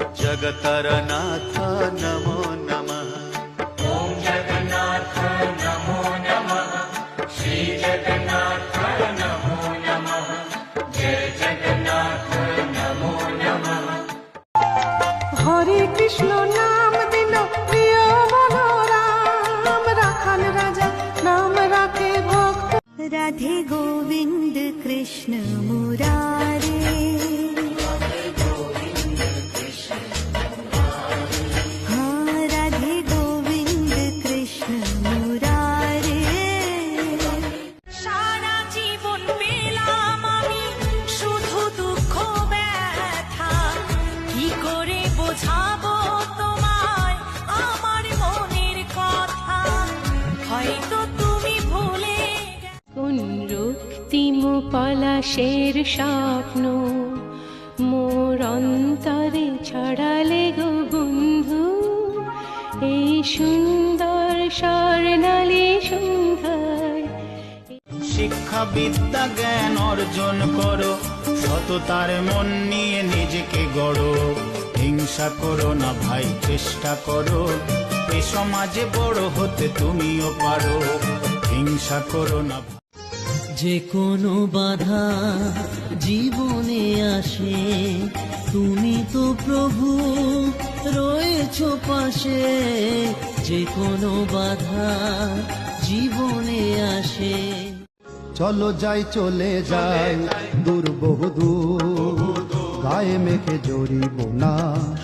जगतरनाथ नमो नमः। ओम जगन्नाथ नमो नमः। श्री जगन्नाथ नमो नमः। जय जगन्नाथ नमो नमः। हरे कृष्ण नाम दिन प्रिय मनोराम राखन राजा नाम राखे भक्त राधे गोविंद कृष्ण मुरारे हाँ राधे गोविंद कृष्ण मुरारे সারা জীবন পেলাম আমি শুধু দুঃখ ব্যথা কি করে বোঝাবো তোমায় আমার মনের কথা হয়তো তুমি ভুলে কোন রক্তিম পলাশের স্বপ্ন মোর অন্তরে ছড়ালে গো বন্ধু এই সুন্দর স্বর্ণালী সন্ধ্যায়। শিক্ষা বিদ্যা জ্ঞান অর্জন করো, সততার মন নিয়ে নিজেকে গড়ো। হিংসা করো না ভাই, চেষ্টা করো এ সমাজে বড় হতে তুমিও পারো। হিংসা করো না। যে কোনো বাধা জীবনে আসে, তুমি তো প্রভু রয়েছো পাশে। যে কোনো বাধা জীবনে আসে। চলো যাই চলে যাই দূর বহু দূর, গায়ে মেখে জড়িব না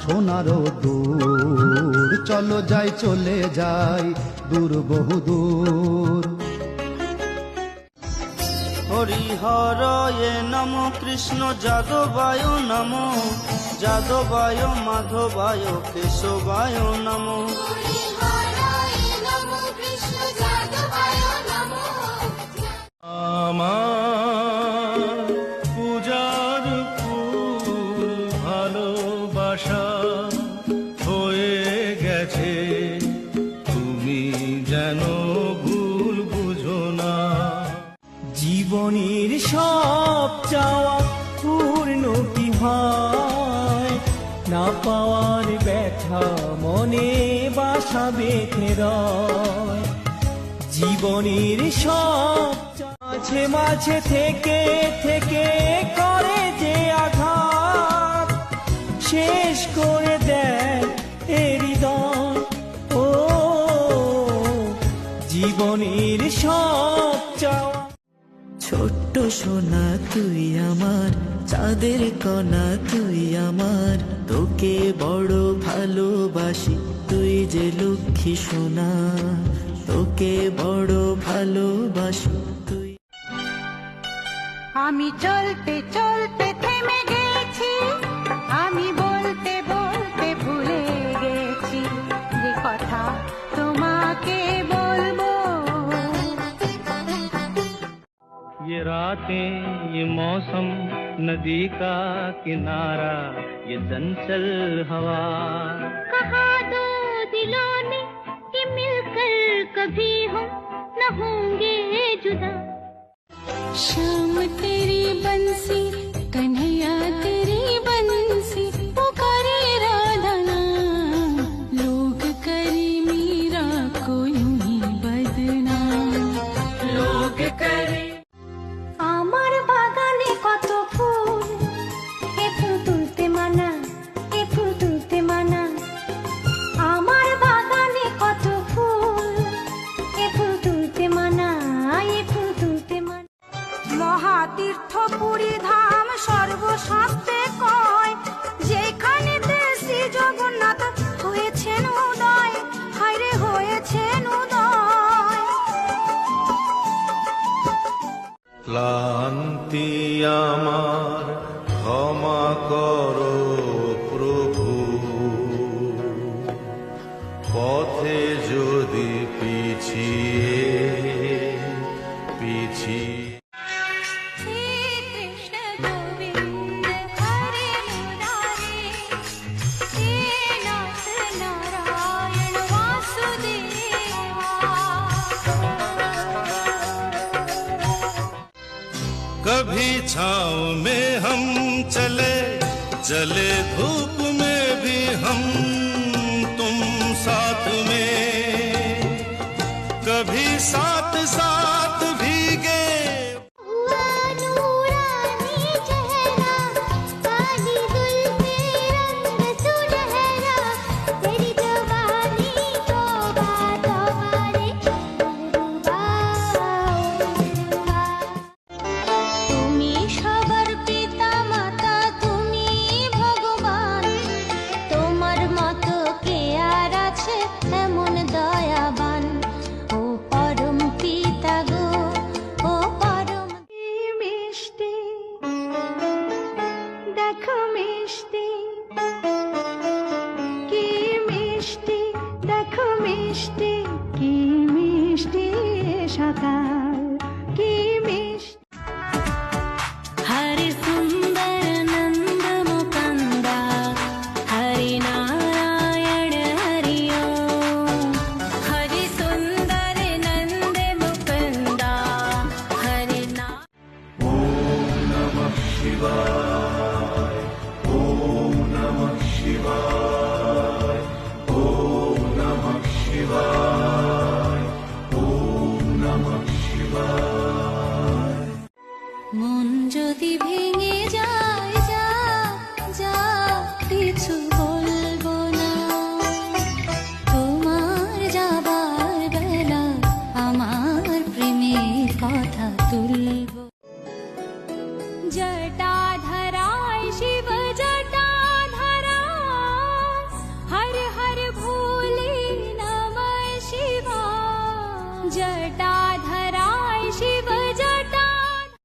সোনারও দূর। চলো যাই চলে যাই দূর বহু দূর। হরিহরয়ে নম কৃষ্ণ যাদবায় নম, যাদবায় মাধবায় কেশবায় নম। আমার পূজার ফুল ভালোবাসা হয়ে গেছে, তুমি যেন ভুল বুঝো না। জীবনের সব চাওয়া পূর্ণ কি হয়, না পাওয়ার ব্যথা মনে বাসা বেঁধে রয়। জীবনের সব মাঝে মাঝে থেকে থেকে করে যে আঘাত, শেষ করে দেয় এ হৃদয়। ও জীবনের সব চাওয়া। ছোট্ট সোনা তুই আমার, চাঁদের কণা তুই আমার, তোকে বড় ভালোবাসি তুই যে লক্ষ্মী সোনা, তোকে বড় ভালোবাসি তুই। আমি চলতে চলতে থেমে গেছি, আমি বলতে বলতে ভুলে গেছি যে কথা তোমাকে বলবো। ये रातें, ये मौसम, नदी का किनारा, ये चंचल हवा। कहा दो दिलों ने कि मिलकर कभी हम न होंगे जुदा। शाम तेरी बंसी कन्हैया तेरी बंसी पुकारे राधा नाम, लोग करे मीरा को यूं ही बदनाम। लोग करे আমার বাগানে কত ফুল, এ ফুল তুলতে মানা, এ ফুল তুলতে মানা। আমার বাগানে কত ফুল, এ ফুল তুলতে মানা, এ ফুল তুলতে মানা। মহাতীর্থ পুরী ধাম সর্বশাস্ত্রে কয়, যেখানেতে শ্রী জগন্নাথ হয়েছেন উদয়, হায়রে হয়েছেন উদয়। ক্লান্তি আমার ক্ষমা করো প্রভু, পথে যদি পিছিয়ে পিছিয়ে। কৃষ্ণ গোবিন্দ হরে মুরারে, হে নাথ নারায়ণ বাসুদেবা। कभी छाँव में हम चले, जले धूप में भी মুখ মিষ্টি কি মিষ্টি সকাল কি মিষ্টি হরি সুন্দর নন্দ মুকুন্দ হরি নারায়ণ হরি ওম হরি সুন্দর নন্দ মুকুন্দ হরি না মন যদি ভেঙে যায় যা যা কিছু বলবো না তোমার যাবার বেলা আমার প্রেমের কথা তুলবো জটায়